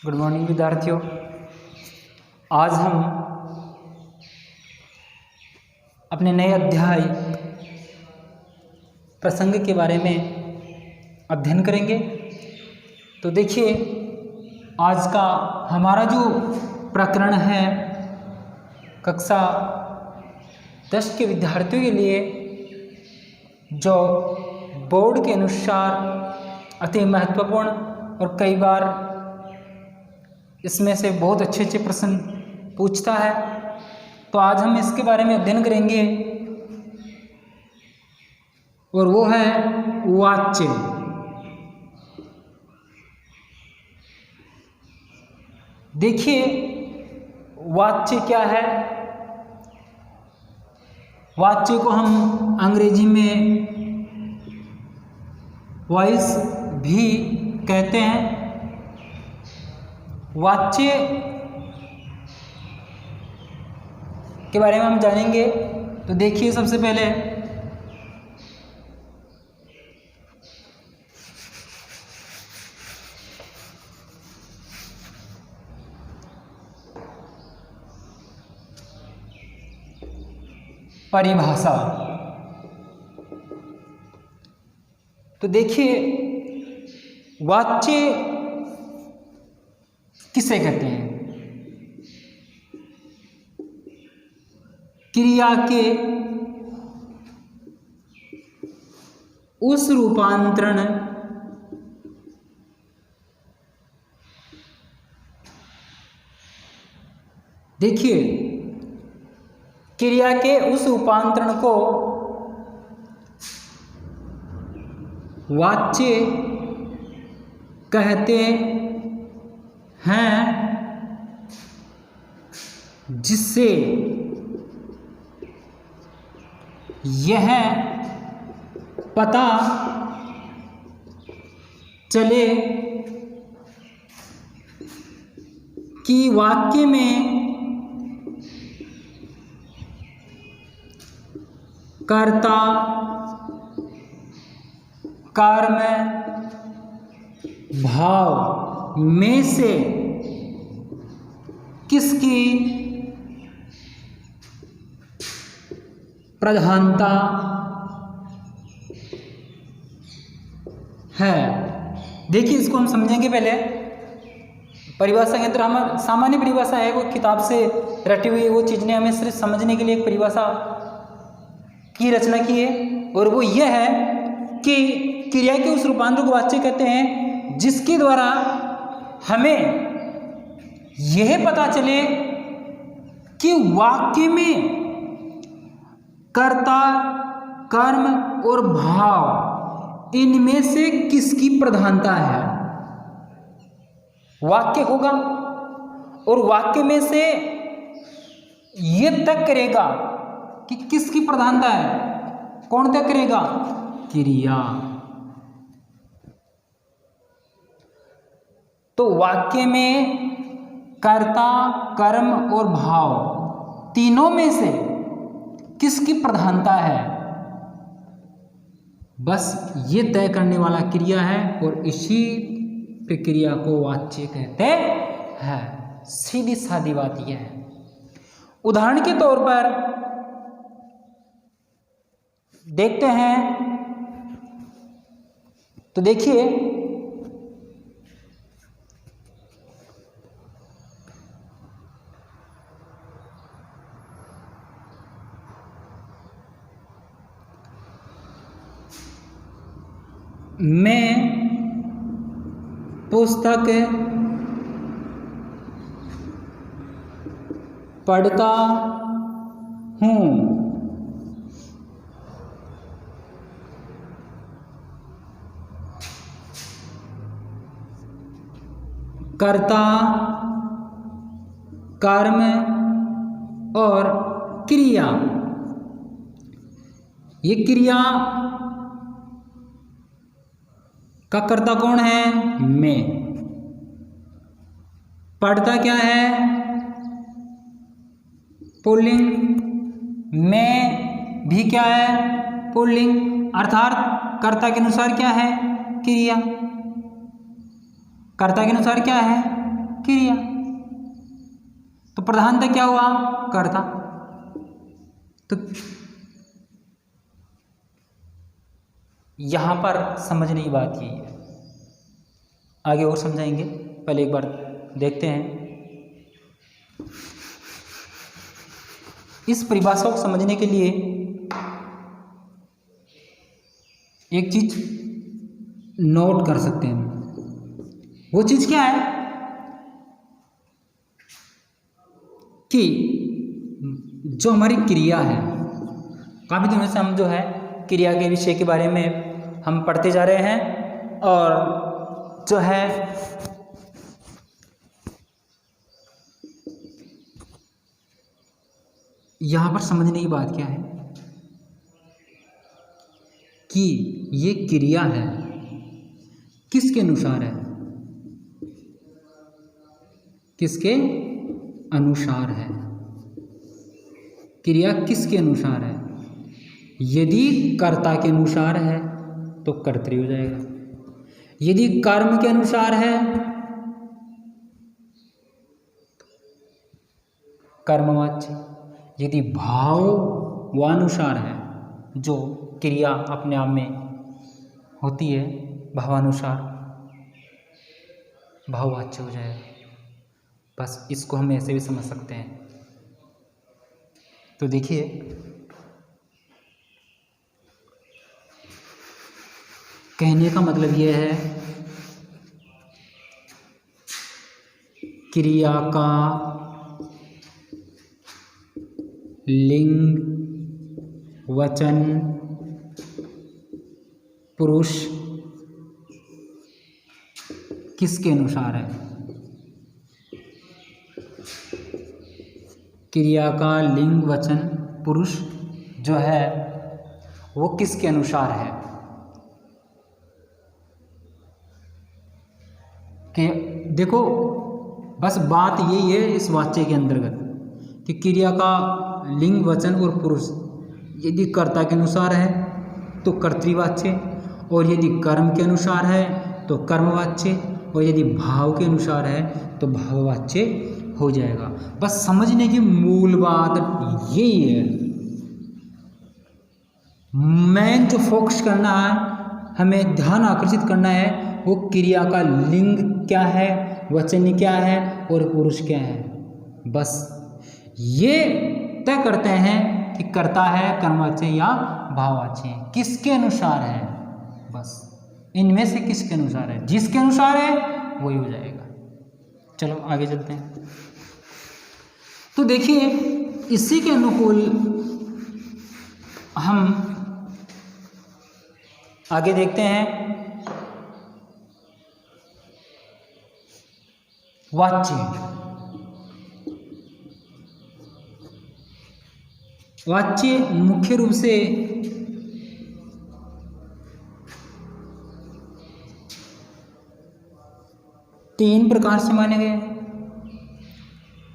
Good morning विद्यार्थियों। आज हम अपने नए अध्याय प्रसंग के बारे में अध्ययन करेंगे। तो देखिए, आज का हमारा जो प्रकरण है कक्षा 10 के विद्यार्थियों के लिए, जो बोर्ड के अनुसार अति महत्वपूर्ण और कई बार इसमें से बहुत अच्छे अच्छे प्रश्न पूछता है। तो आज हम इसके बारे में अध्ययन करेंगे और वो है वाच्य। देखिए, वाच्य क्या है। वाच्य को हम अंग्रेजी में वॉइस भी कहते हैं। वाच्य के बारे में हम जानेंगे। तो देखिए, सबसे पहले परिभाषा। तो देखिए, वाच्य किसे कहते हैं? क्रिया के उस रूपांतरण देखिए, क्रिया के उस रूपांतरण को वाच्य कहते हैं, जिससे यह पता चले कि वाक्य में कर्ता कर्म भाव में से किसकी प्रधानता है। देखिए, इसको हम समझेंगे। पहले परिभाषा के अंदर हम सामान्य परिभाषा है, वो किताब से रटी हुई वो चीज ने हमें सिर्फ समझने के लिए एक परिभाषा की रचना की है, और वो यह है कि क्रिया के उस रूपांतर को वाच्य कहते हैं जिसके द्वारा हमें यह पता चले कि वाक्य में कर्ता कर्म और भाव इनमें से किसकी प्रधानता है। वाक्य होगा और वाक्य में से यह तय करेगा कि किसकी प्रधानता है। कौन तय करेगा? क्रिया। तो वाक्य में कर्ता कर्म और भाव तीनों में से किसकी प्रधानता है, बस ये तय करने वाला क्रिया है, और इसी प्रक्रिया को वाच्य कहते हैं। सीधी सादी बात यह है। उदाहरण के तौर पर देखते हैं। तो देखिए, मैं पुस्तक पढ़ता हूँ। कर्ता कर्म और क्रिया, ये क्रिया का कर्ता कौन है? मैं। पढ़ता क्या है? पुल्लिंग। मैं भी क्या है? पुल्लिंग। अर्थात कर्ता के अनुसार क्या है? क्रिया। कर्ता के अनुसार क्या है? क्रिया। तो प्रधानता क्या हुआ? कर्ता। तो यहां पर समझने की बात यही है, आगे और समझाएंगे, पहले एक बार देखते हैं। इस परिभाषा को समझने के लिए एक चीज नोट कर सकते हैं। वो चीज क्या है कि जो हमारी क्रिया है, काफी दिनों से हम जो है क्रिया के विषय के बारे में हम पढ़ते जा रहे हैं, और जो है यहाँ पर समझने की बात क्या है कि ये क्रिया है किसके अनुसार है? किसके अनुसार है? क्रिया किसके अनुसार है? यदि कर्ता के अनुसार है तो कर्तृ हो जाएगा, यदि कर्म के अनुसार है कर्मवाच्य, यदि भाव व अनुसार है, जो क्रिया अपने आप में होती है भावानुसार, भाववाच्य हो जाएगा। बस इसको हम ऐसे भी समझ सकते हैं। तो देखिए, कहने का मतलब यह है क्रिया का लिंग, वचन, पुरुष किसके अनुसार है? क्रिया का लिंग, वचन, पुरुष जो है वो किसके अनुसार है? कि देखो, बस बात यही है इस वाक्य के अंतर्गत कि क्रिया का लिंग, वचन और पुरुष यदि कर्ता के अनुसार है तो कर्तृवाच्य, और यदि कर्म के अनुसार है तो कर्मवाच्य, और यदि भाव के अनुसार है तो भाववाच्य हो जाएगा। बस समझने की मूल बात यही है। मेन जो फोकस करना है, हमें ध्यान आकर्षित करना है, वो क्रिया का लिंग क्या है, वचन क्या है और पुरुष क्या है। बस ये तय करते हैं कि कर्ता है कर्मवाच्य या भाववाच्य, किसके अनुसार है। बस इनमें से किसके अनुसार है, जिसके अनुसार है वही हो जाएगा। चलो आगे चलते हैं। तो देखिए, इसी के अनुकूल हम आगे देखते हैं। वाच्य, वाच्य मुख्य रूप से तीन प्रकार से माने गए हैं।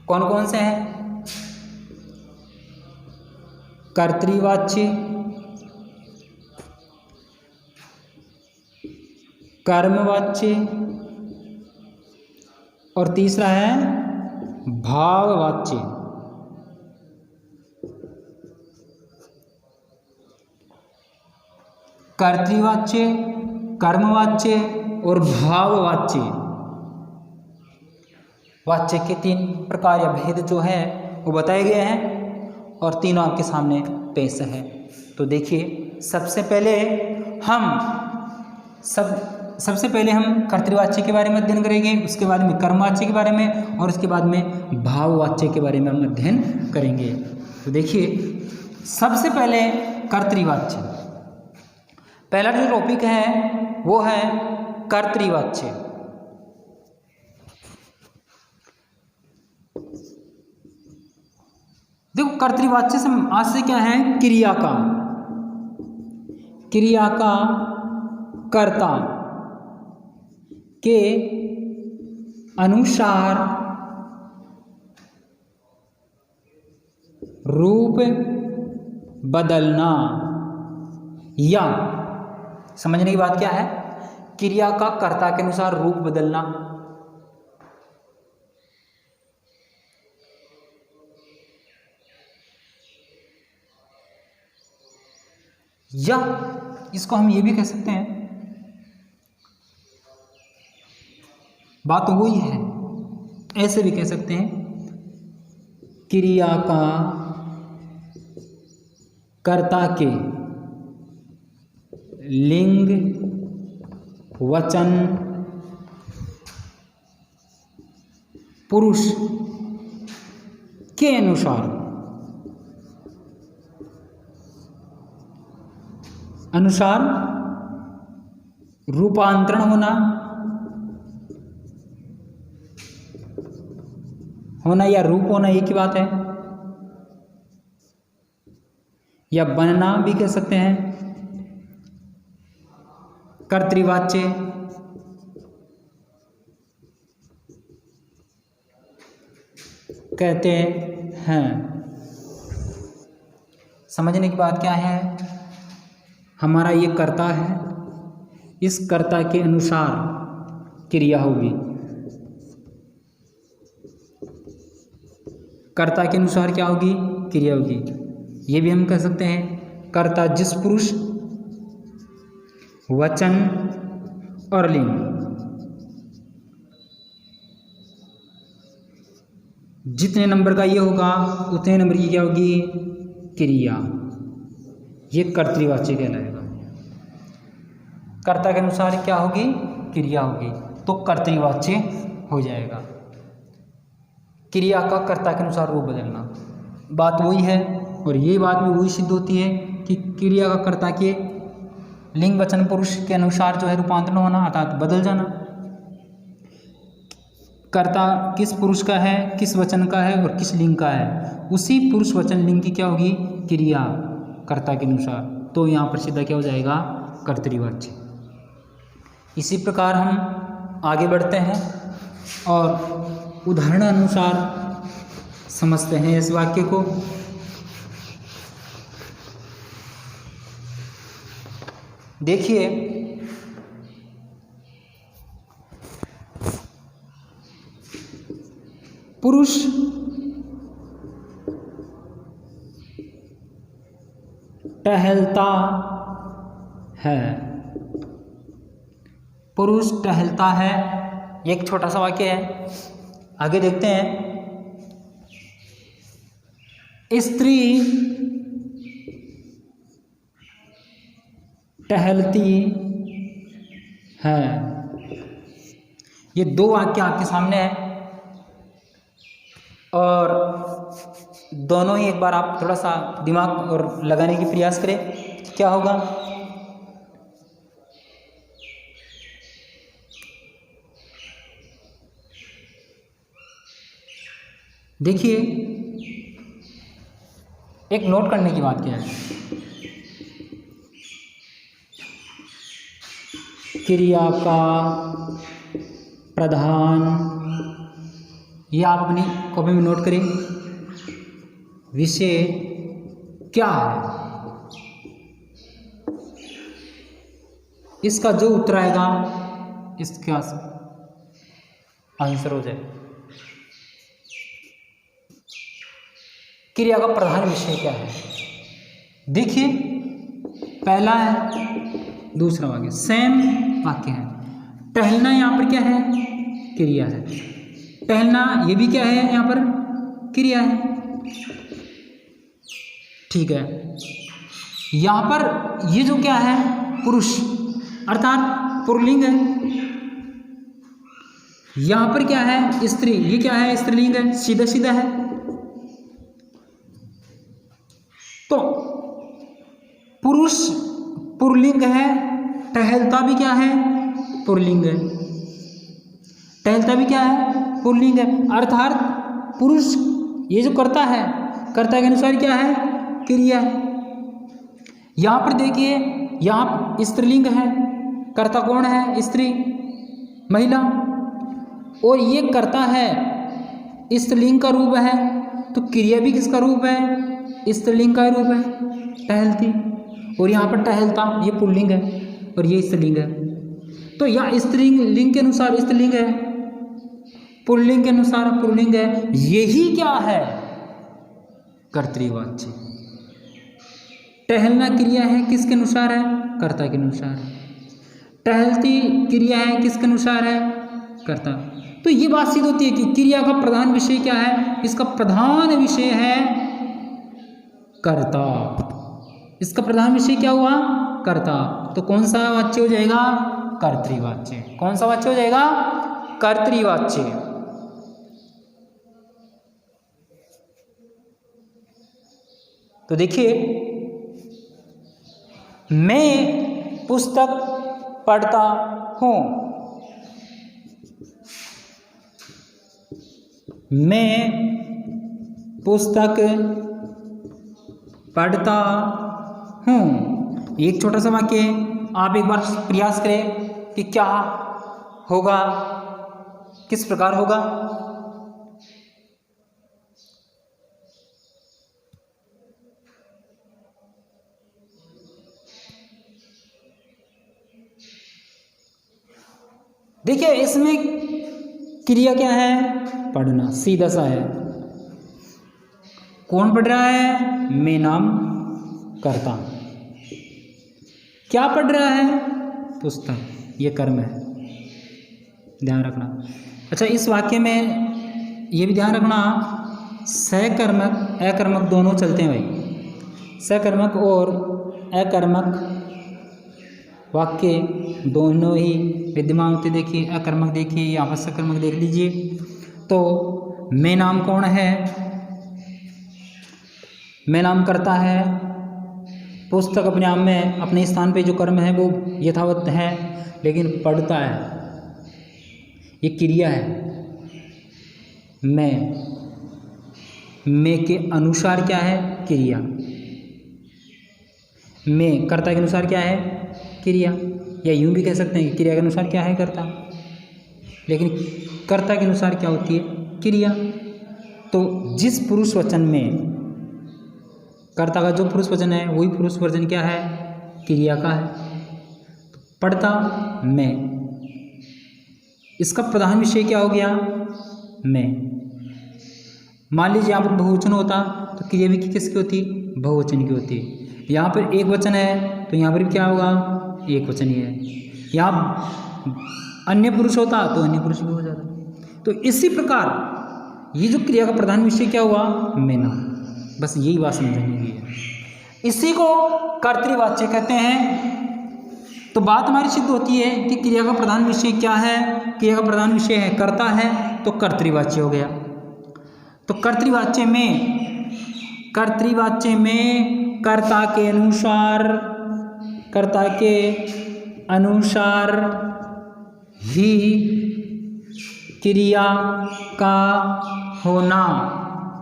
कौन कौन से हैं? कर्तृवाच्य, कर्मवाच्य और तीसरा है भाववाच्य। कर्तृवाच्य, कर्मवाच्य और भाववाच्य, वाच्य के तीन प्रकार या भेद जो है वो बताए गए हैं और तीनों आपके सामने पेश है। तो देखिए, सबसे पहले हम कर्तृवाच्य के बारे में अध्ययन करेंगे, उसके बाद में कर्मवाच्य के बारे में और उसके बाद में भाववाच्य के बारे में हम अध्ययन करेंगे। तो देखिए, सबसे पहले कर्तृवाच्य, पहला जो टॉपिक है वो है कर्तृवाच्य। देखो, कर्तृवाच्य से आशय क्या है? क्रिया का कर्ता के अनुसार रूप बदलना, या समझने की बात क्या है? क्रिया का कर्ता के अनुसार रूप बदलना, या इसको हम ये भी कह सकते हैं, बात तो वही है, ऐसे भी कह सकते हैं, क्रिया का कर्ता के लिंग वचन पुरुष के अनुसार रूपांतरण होना या रूप होना एक ही बात है, या बनना भी कह सकते हैं। कर्तृवाच्य कहते हैं। समझने की बात क्या है, हमारा ये कर्ता है, इस कर्ता के अनुसार क्रिया होगी, कर्ता के अनुसार क्या होगी, क्रिया होगी। ये भी हम कह सकते हैं, कर्ता जिस पुरुष वचन और लिंग जितने नंबर का ये होगा उतने नंबर की क्या होगी, क्रिया। ये कर्तृवाच्य कहलाएगा। कर्ता के अनुसार क्या होगी, क्रिया होगी, तो कर्तृवाच्य हो जाएगा। क्रिया का कर्ता के अनुसार रूप बदलना, बात वही है, और ये बात भी वही सिद्ध होती है कि क्रिया का कर्ता के लिंग वचन पुरुष के अनुसार जो है रूपांतरण होना, अर्थात बदल जाना। कर्ता किस पुरुष का है, किस वचन का है और किस लिंग का है, उसी पुरुष वचन लिंग की क्या होगी, क्रिया कर्ता के अनुसार। तो यहाँ पर सीधा क्या हो जाएगा, कर्तृवाच्य। इसी प्रकार हम आगे बढ़ते हैं और उदाहरण अनुसार समझते हैं इस वाक्य को। देखिए, पुरुष टहलता है, पुरुष टहलता है, ये एक छोटा सा वाक्य है। आगे देखते हैं, स्त्री टहलती है। ये दो वाक्य आपके सामने है और दोनों ही एक बार आप थोड़ा सा दिमाग और लगाने की प्रयास करें, क्या होगा। देखिए, एक नोट करने की बात क्या है, क्रिया का प्रधान, ये आप अपनी कॉपी में नोट करें, विषय क्या है, इसका जो उत्तर आएगा इसका आंसर हो जाए। क्रिया का प्रधान विषय क्या है, देखिए पहला है, दूसरा वाक्य सेम वाक्य है। टहलना यहाँ पर क्या है, क्रिया है। टहलना ये भी क्या है, यहाँ पर क्रिया है, ठीक है। यहाँ पर ये जो क्या है, पुरुष अर्थात पुल्लिंग है। यहाँ पर क्या है, स्त्री, ये क्या है, स्त्रीलिंग है, सीधा सीधा है। तो पुरुष पुल्लिंग है, टहलता भी क्या है, पुल्लिंग है। टहलता भी क्या है, पुल्लिंग है, अर्थात पुरुष ये जो करता है, कर्ता के अनुसार क्या है, क्रिया है। यहाँ पर देखिए, यहाँ स्त्रीलिंग है, कर्ता कौन है, स्त्री, महिला, और ये कर्ता है, स्त्रीलिंग का रूप है, तो क्रिया भी किसका रूप है, स्त्रीलिंग का रूप है, टहलती। और यहाँ पर टहलता ये पुल्लिंग है और ये स्त्रीलिंग है। तो यहाँ स्त्रीलिंग के अनुसार स्त्रीलिंग है, पुल्लिंग के अनुसार पुल्लिंग है। यही क्या है, कर्तृवाच्य। टहलना क्रिया है किसके अनुसार है? कर्ता के अनुसार। टहलती क्रिया है किसके अनुसार है? कर्ता। तो ये बात सिद्ध होती है कि क्रिया का प्रधान विषय क्या है? इसका प्रधान विषय है कर्ता। इसका प्रधान विषय क्या हुआ? कर्ता। तो कौन सा वाच्य हो जाएगा? कर्तृवाच्य। कौन सा वाच्य हो जाएगा? कर्तृवाच्य। तो देखिए, मैं पुस्तक पढ़ता हूँ। मैं पुस्तक पढ़ता हूँ। एक छोटा सा वाक्य है, आप एक बार प्रयास करें कि क्या होगा, किस प्रकार होगा। देखिए, इसमें क्रिया क्या है? पढ़ना, सीधा सा है। कौन पढ़ रहा है? मैं नाम करता। क्या पढ़ रहा है? पुस्तक। ये कर्म है, ध्यान रखना। अच्छा, इस वाक्य में ये भी ध्यान रखना, सकर्मक अकर्मक दोनों चलते हैं भाई। सकर्मक और अकर्मक वाक्य दोनों ही विद्यमान होते। देखिए, अकर्मक देखिए, यहाँ पर सकर्मक देख लीजिए। तो मैं नाम कौन है? मैं नाम करता है। पुस्तक अपने आप में अपने स्थान पे जो कर्म है वो यथावत है, लेकिन पढ़ता है, ये क्रिया है। मैं के अनुसार क्या है? क्रिया। मैं कर्ता के अनुसार क्या है? क्रिया। या यूं भी कह सकते हैं कि क्रिया के अनुसार क्या है? कर्ता। लेकिन कर्ता के अनुसार क्या होती है? क्रिया। तो जिस पुरुष वचन में कर्ता का जो पुरुष वचन है वही पुरुष वचन क्या है? क्रिया का है। तो पढ़ता मैं, इसका प्रधान विषय क्या हो गया? मैं। मान लीजिए यहाँ पर बहुवचन होता तो क्रिया भी किसकी होती? बहुवचन की होती। यहाँ पर एक वचन है तो यहाँ पर भी क्या होगा? एक वचन ही है। यहाँ अन्य पुरुष होता तो अन्य पुरुष भी हो जाता। तो इसी प्रकार ये जो क्रिया का प्रधान विषय क्या हुआ? मैं नाम। बस यही बात समझने की है। इसी को कर्तृवाच्य कहते हैं। तो बात हमारी सिद्ध होती है कि क्रिया का प्रधान विषय क्या है? क्रिया का प्रधान विषय है कर्ता है, तो कर्तृवाच्य हो गया। तो कर्तृवाच्य में कर्ता के अनुसार ही क्रिया का होना,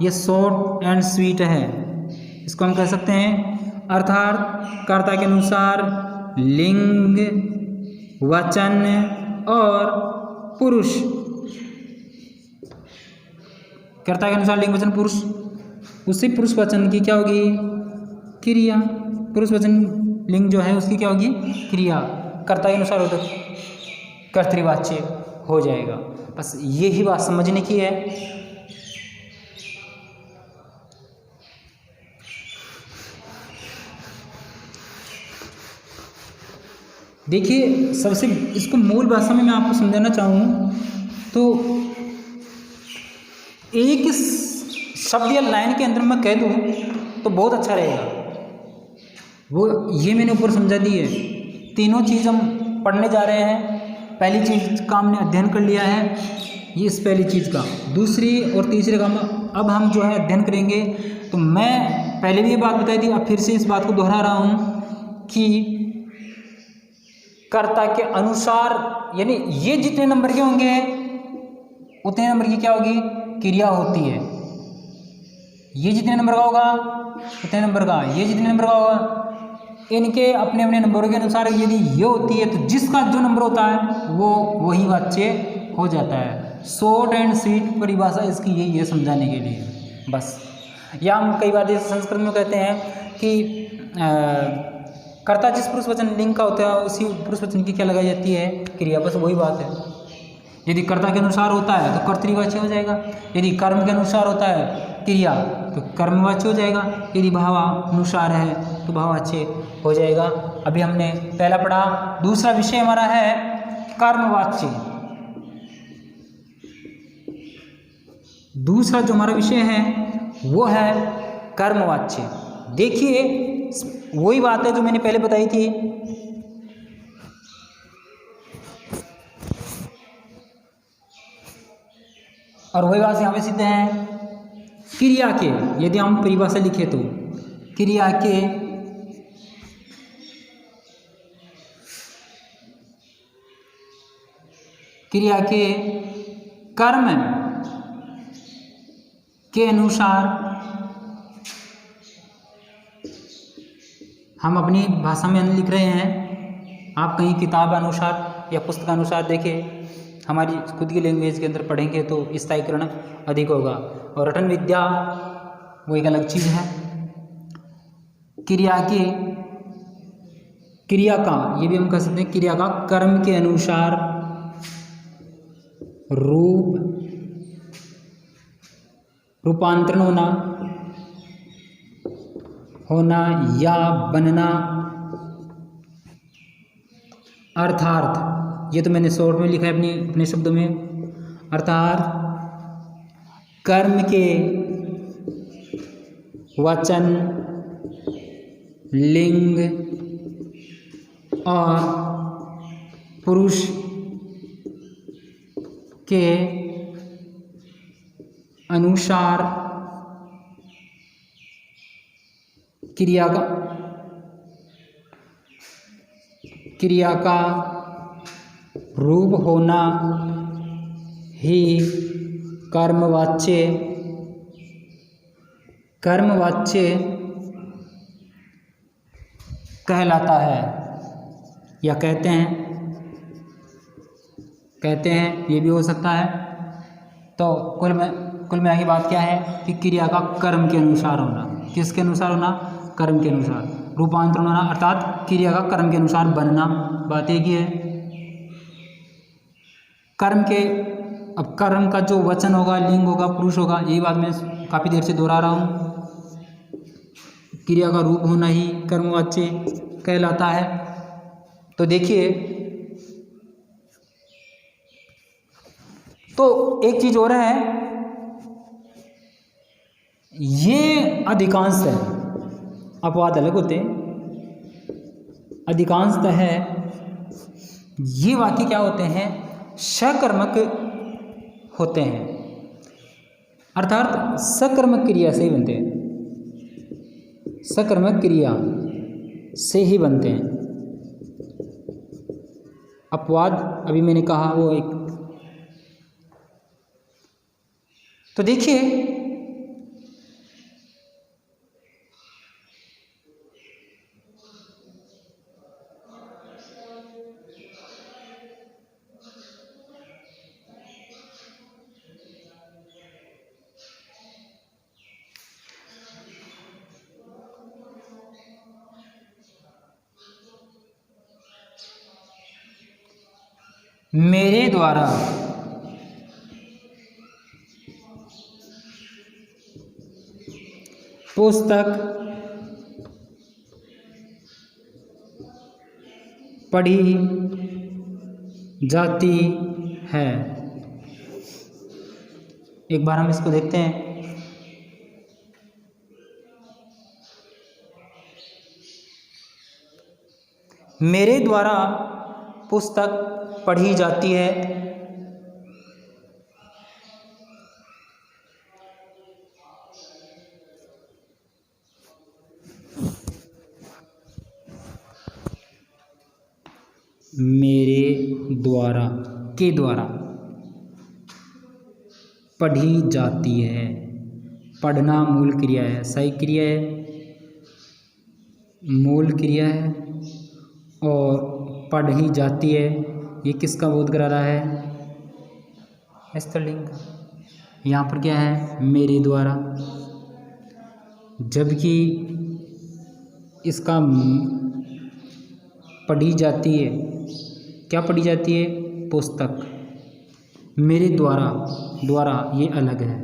ये शॉर्ट एंड स्वीट है। इसको हम कह सकते हैं, अर्थात कर्ता के अनुसार लिंग, वचन और पुरुष। कर्ता के अनुसार लिंग, वचन, पुरुष, उसी पुरुष वचन की क्या होगी? क्रिया। पुरुष वचन लिंग जो है उसकी क्या होगी? क्रिया। कर्ता के अनुसार हो तो कर्तृवाच्य हो जाएगा। बस यही बात समझने की है। देखिए, सबसे इसको मूल भाषा में मैं आपको समझाना चाहूँ तो एक शब्द या लाइन के अंदर मैं कह दूँ तो बहुत अच्छा रहेगा। वो ये मैंने ऊपर समझा दी है। तीनों चीज़ हम पढ़ने जा रहे हैं। पहली चीज़ का हमने अध्ययन कर लिया है, ये इस पहली चीज़ का। दूसरी और तीसरे का अब हम जो है अध्ययन करेंगे। तो मैं पहले भी ये बात बताई थी, अब फिर से इस बात को दोहरा रहा हूँ कि कर्ता के अनुसार, यानी ये जितने नंबर के होंगे उतने नंबर की क्या होगी? क्रिया होती है। ये जितने नंबर का होगा उतने नंबर का, ये जितने नंबर का होगा, इनके अपने अपने नंबरों के अनुसार यदि ये होती है तो जिसका जो नंबर होता है वो वही वाच्य हो जाता है। शॉर्ट एंड स्वीट परिभाषा इसकी यही है समझाने के लिए बस। या हम कई बार जैसे संस्कृत में कहते हैं कि कर्ता जिस पुरुष वचन लिंग का होता है उसी पुरुष वचन की क्या लगाई जाती है? क्रिया। बस वही बात है। यदि कर्ता के अनुसार होता है तो कर्तृवाच्य हो जाएगा, यदि कर्म के अनुसार होता है क्रिया तो कर्मवाच्य हो जाएगा, यदि भावानुसार है वस्तु भाववाच्य हो जाएगा। अभी हमने पहला पढ़ा। दूसरा विषय हमारा है कर्मवाच्य। दूसरा जो हमारा विषय है वो है कर्मवाच्य। देखिए वही बात है जो मैंने पहले बताई थी, और वही बात यहाँ पे सिद्ध है। क्रिया के, यदि हम परिभाषा लिखे तो क्रिया के कर्म के अनुसार हम अपनी भाषा में लिख रहे हैं। आप कहीं किताब अनुसार या पुस्तक अनुसार देखें, हमारी खुद की लैंग्वेज के अंदर पढ़ेंगे तो स्थायीकरण अधिक होगा। और रटन विद्या वो एक अलग चीज़ है। क्रिया का, ये भी हम कह सकते हैं, क्रिया का कर्म के अनुसार रूपांतरण होना या बनना, अर्थात ये तो मैंने शॉर्ट में लिखा है अपने शब्दों में, अर्थात कर्म के वचन, लिंग और पुरुष के अनुसार क्रिया का रूप होना ही कर्मवाच्य कहलाता है, या कहते हैं, ये भी हो सकता है। तो कुल में की बात क्या है कि क्रिया का कर्म के अनुसार होना। किसके अनुसार होना? कर्म के अनुसार। रूपांतरण होना अर्थात क्रिया का कर्म के अनुसार बनना, बात एक ही है। अब कर्म का जो वचन होगा, लिंग होगा, पुरुष होगा, यही बात मैं काफ़ी देर से दोहरा रहा हूँ। क्रिया का रूप होना ही कर्मवाच्य कहलाता है। तो देखिए, तो एक चीज और है, ये अधिकांश है, अपवाद अलग होते हैं। अधिकांशतः है ये वाक्य क्या होते हैं? सकर्मक होते हैं, अर्थात सकर्मक क्रिया से ही बनते हैं, सकर्मक क्रिया से ही बनते हैं। अपवाद अभी मैंने कहा वो एक। तो देखिए, मेरे द्वारा पुस्तक पढ़ी जाती है। एक बार हम इसको देखते हैं। मेरे द्वारा पुस्तक पढ़ी जाती है। मेरे द्वारा, के द्वारा पढ़ी जाती है। पढ़ना मूल क्रिया है, सही क्रिया है, मूल क्रिया है। और पढ़ी जाती है, ये किसका बोध करा रहा है? स्त्रीलिंग। यहाँ पर क्या है? मेरे द्वारा। जबकि इसका पढ़ी जाती है, क्या पढ़ी जाती है? पुस्तक। मेरे द्वारा, द्वारा ये अलग है।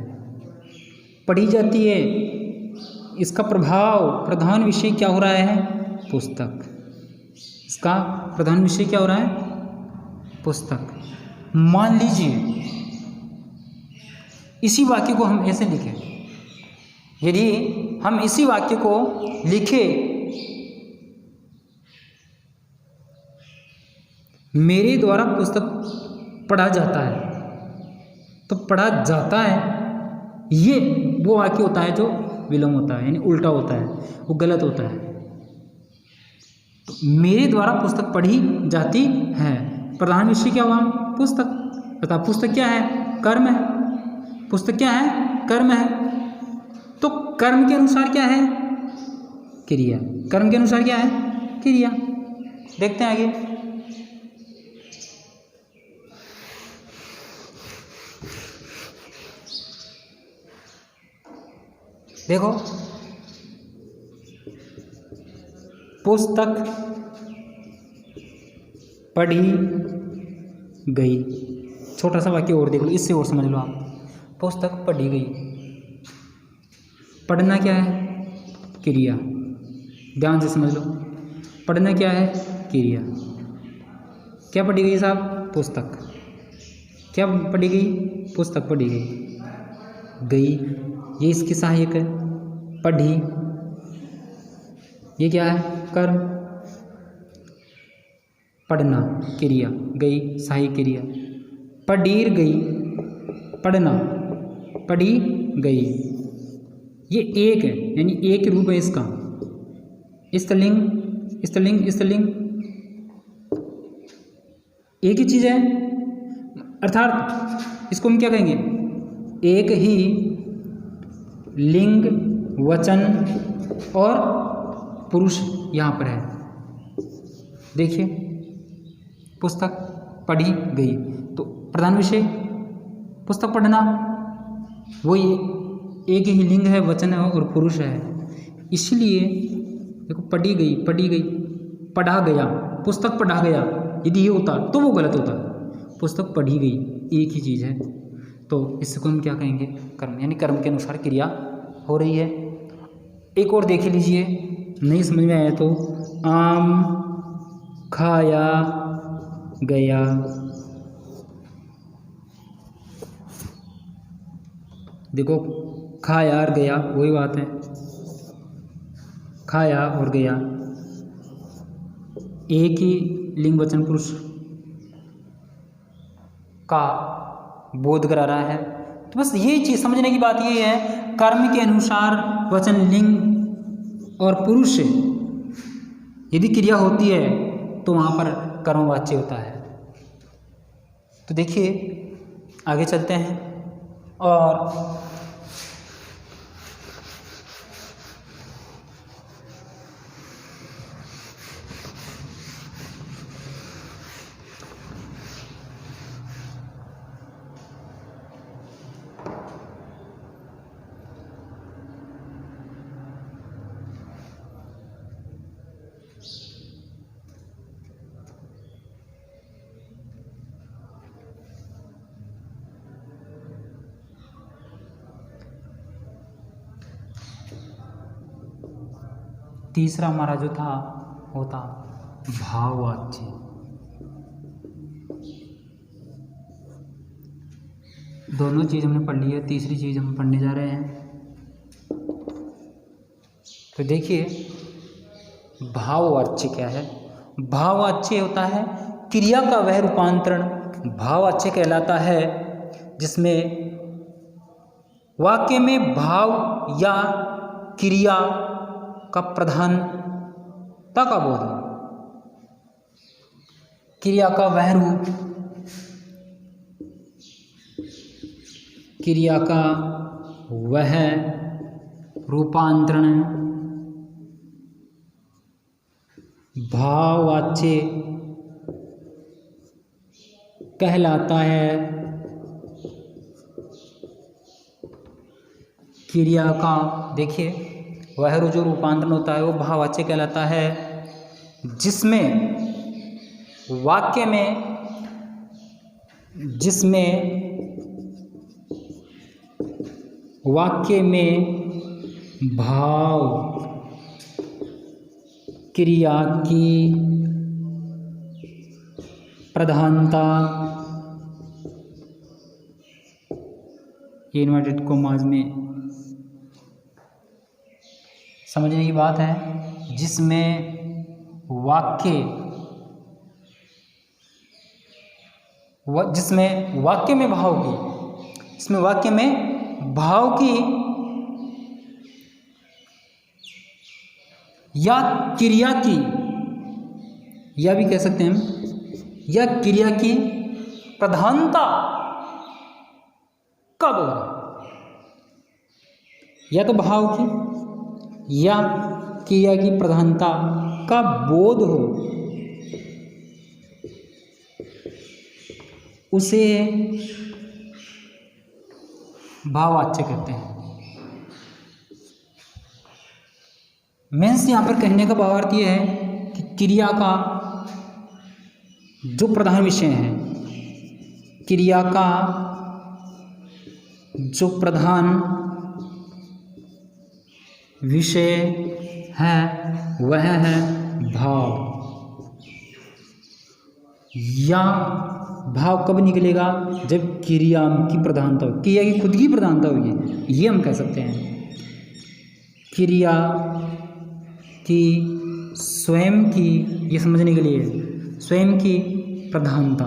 पढ़ी जाती है इसका प्रधान विषय क्या हो रहा है? पुस्तक। इसका प्रधान विषय क्या हो रहा है? पुस्तक। मान लीजिए इसी वाक्य को हम ऐसे लिखें, यदि हम इसी वाक्य को लिखें, मेरे द्वारा पुस्तक पढ़ा जाता है, तो पढ़ा जाता है ये वो वाक्य होता है जो विलोम होता है, यानी उल्टा होता है, वो गलत होता है। तो मेरे द्वारा पुस्तक पढ़ी जाती है, प्रधान विषय क्या हुआ? पुस्तक। तथा पुस्तक क्या है? कर्म है। पुस्तक क्या है? कर्म है। तो कर्म के अनुसार क्या है? क्रिया। कर्म के अनुसार क्या है? क्रिया। देखते हैं आगे। देखो, पुस्तक पढ़ी गई। छोटा सा वाक्य और देख लो, इससे और समझ लो आप। पुस्तक पढ़ी गई। पढ़ना क्या है? क्रिया। ध्यान से समझ लो, पढ़ना क्या है? क्रिया। क्या पढ़ी गई साहब? पुस्तक। क्या पढ़ी गई? पुस्तक पढ़ी गई। ये इसकी सहायक है। पढ़ी, ये क्या है? कर्म। पढ़ना क्रिया, गई सहायक क्रिया। पढ़ीर गई, पढ़ना, पढ़ी गई। ये एक है, यानी एक रूप है इसका। स्त्रीलिंग, स्त्रीलिंग, स्त्रीलिंग एक ही चीज़ है, अर्थात इसको हम क्या कहेंगे? एक ही लिंग, वचन और पुरुष यहाँ पर है। देखिए, पुस्तक पढ़ी गई, तो प्रधान विषय पुस्तक पढ़ना, वही एक ही लिंग है, वचन है और पुरुष है। इसलिए देखो, पढ़ी गई, पढ़ी गई, पढ़ा गया, पुस्तक पढ़ा गया, यदि ये होता तो वो गलत होता। पुस्तक पढ़ी गई एक ही चीज़ है, तो इसको हम क्या कहेंगे? कर्म, यानी कर्म के अनुसार क्रिया हो रही है। एक और देख लीजिए, नहीं समझ में आया तो, आम खाया गया। देखो, खाया और गया वही बात है। खाया और गया एक ही लिंग, वचन, पुरुष का बोध करा रहा है। तो बस ये चीज़ समझने की बात ये है, कर्म के अनुसार वचन, लिंग और पुरुष यदि क्रिया होती है तो वहाँ पर कर्मवाच्य होता है। तो देखिए, आगे चलते हैं और तीसरा हमारा जो था वो था भाववाच्य। दोनों चीज़ हमने पढ़ ली है, तीसरी चीज़ हम पढ़ने जा रहे हैं। तो देखिए, भाववाच्य क्या है? भाववाच्य होता है क्रिया का वह रूपांतरण, भाववाच्य कहलाता है जिसमें वाक्य में भाव या क्रिया का प्रधानता का बोध हो। क्रिया का वह रूप, क्रिया का वह रूपांतरण भाववाच्य कहलाता है। क्रिया का, देखिए, वह जो रूपांतरण होता है वो भाववाच्य कहलाता है, जिसमें वाक्य में, भाव क्रिया की प्रधानता, ये इन्वर्टेड कॉमास में समझने की बात है, जिसमें वाक्य में भाव की, इसमें वाक्य में भाव की या क्रिया की, या भी कह सकते हैं हम, या क्रिया की प्रधानता कब हो, या तो भाव की या क्रिया की प्रधानता का बोध हो, उसे भाववाच्य कहते हैं। मीन्स यहाँ पर कहने का भावार्थ ये है कि क्रिया का जो प्रधान विषय है, क्रिया का जो प्रधान विषय है वह है भाव। या भाव कब निकलेगा, जब क्रिया की प्रधानता हो, क्रिया की खुद की प्रधानता होगी, ये हम कह सकते हैं। क्रिया की स्वयं की, ये समझने के लिए स्वयं की प्रधानता,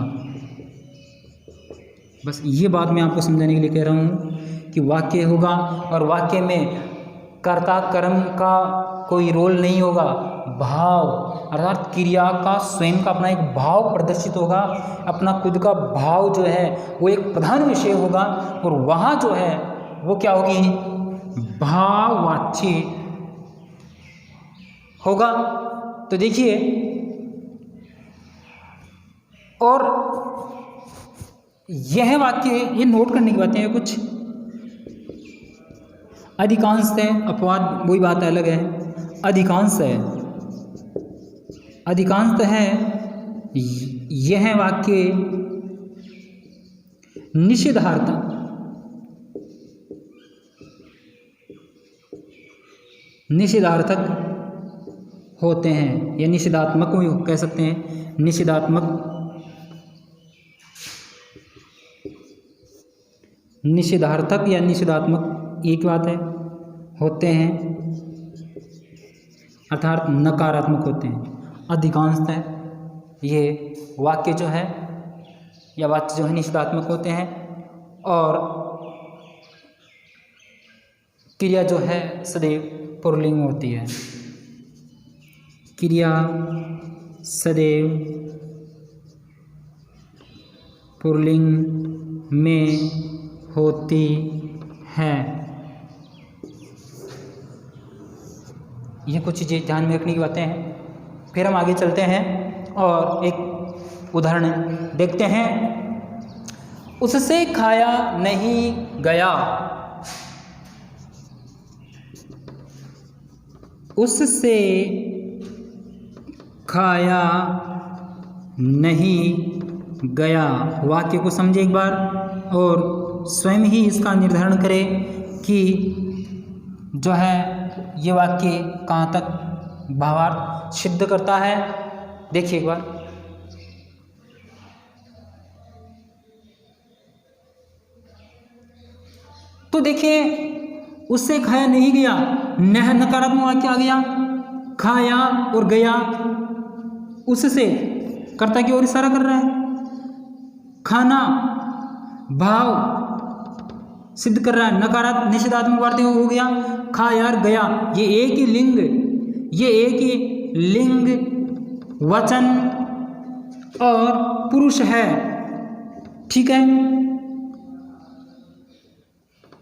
बस ये बात मैं आपको समझाने के लिए कह रहा हूँ कि वाक्य होगा और वाक्य में कर्ता कर्म का कोई रोल नहीं होगा, भाव अर्थात क्रिया का स्वयं का अपना एक भाव प्रदर्शित होगा, अपना खुद का भाव जो है वो एक प्रधान विषय होगा, और वहाँ जो है वो क्या होगी, भाववाच्य होगा। तो देखिए, और यह वाक्य, ये नोट करने की बातें हैं कुछ, अधिकांश है, अपवाद वही बात अलग है, अधिकांश है, अधिकांश है, यह वाक्य निषेधार्थक होते हैं, या निषेधात्मक भी कह सकते हैं, निषेधार्थक या निषेधात्मक एक बात है, होते हैं अर्थात नकारात्मक होते हैं। अधिकांशतः ये वाक्य जो है या वाच्य जो है निषेधात्मक होते हैं, और क्रिया जो है सदैव पुल्लिंग होती है, क्रिया सदैव पुल्लिंग में होती है। ये कुछ चीज़ें ध्यान में रखने की बातें हैं। फिर हम आगे चलते हैं और एक उदाहरण देखते हैं। उससे खाया नहीं गया, उससे खाया नहीं गया। वाक्य को समझे एक बार और स्वयं ही इसका निर्धारण करें कि जो है ये वाक्य कहाँ तक भावार्थ सिद्ध करता है। देखिए एक बार, तो देखिए उससे खाया नहीं गया, नकारात्मक वाक्य आ गया, खाया और गया उससे कर्ता की ओर इशारा कर रहा है। खाना भाव सिद्ध कर रहा है, नकारात्मक निषेधात्मक वाक्य हो गया, खाया और गया, ये एक ही लिंग वचन और पुरुष है। ठीक है,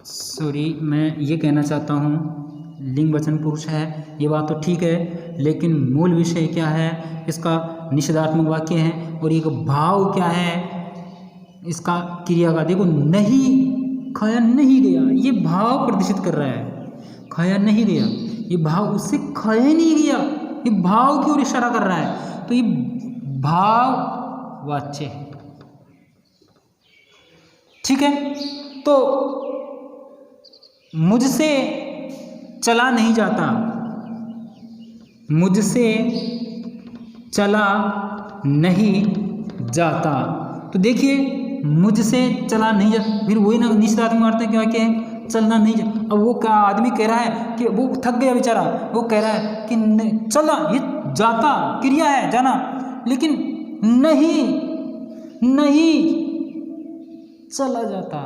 सॉरी मैं ये कहना चाहता हूँ लिंग वचन पुरुष है, ये बात तो ठीक है, लेकिन मूल विषय क्या है, इसका निषेधात्मक वाक्य है और एक भाव क्या है इसका क्रिया का। देखो, नहीं खाया नहीं गया, ये भाव प्रदर्शित कर रहा है। खाया नहीं गया, ये भाव उससे खाया ही नहीं गया, ये भाव की ओर इशारा कर रहा है, तो ये भाववाच्य है। ठीक है, तो मुझसे चला नहीं जाता, मुझसे चला नहीं जाता। तो देखिए मुझसे चला नहीं जाता, फिर वही ना निषेधात्मक अर्थ क्या क्या है, चलना नहीं जा। अब वो क्या आदमी कह रहा है कि वो थक गया बेचारा, वो कह रहा है कि चला, ये जाता क्रिया है जाना, लेकिन नहीं चला जाता।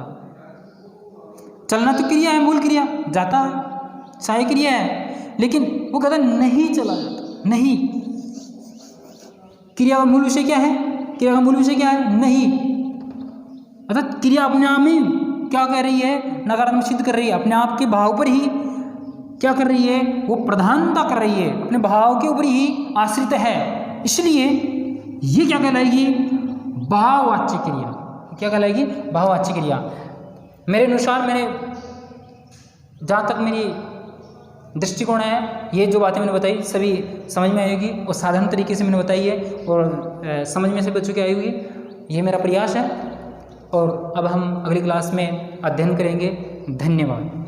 चलना तो क्रिया है, मूल क्रिया, जाता सहायक क्रिया है, लेकिन वो कहता नहीं चला जाता। नहीं, क्रिया का मूल विषय क्या है, क्रिया का मूल विषय क्या है, नहीं। अर्थात क्रिया अपने आप में क्या कर रही है, नकारात्मक सिद्ध कर रही है, अपने आप के भाव पर ही क्या कर रही है, वो प्रधानता कर रही है, अपने भाव के ऊपर ही आश्रित है। इसलिए ये क्या कहलाएगी, भाववाच्य क्रिया। क्या कहलाएगी, भाववाच्य क्रिया। मेरे अनुसार, मैंने जहाँ तक मेरी दृष्टिकोण है, ये जो बातें मैंने बताई सभी समझ में आएगी और साधारण तरीके से मैंने बताई है और समझ में से बच्चों की आई होगी। ये मेरा प्रयास है और अब हम अगली क्लास में अध्ययन करेंगे। धन्यवाद।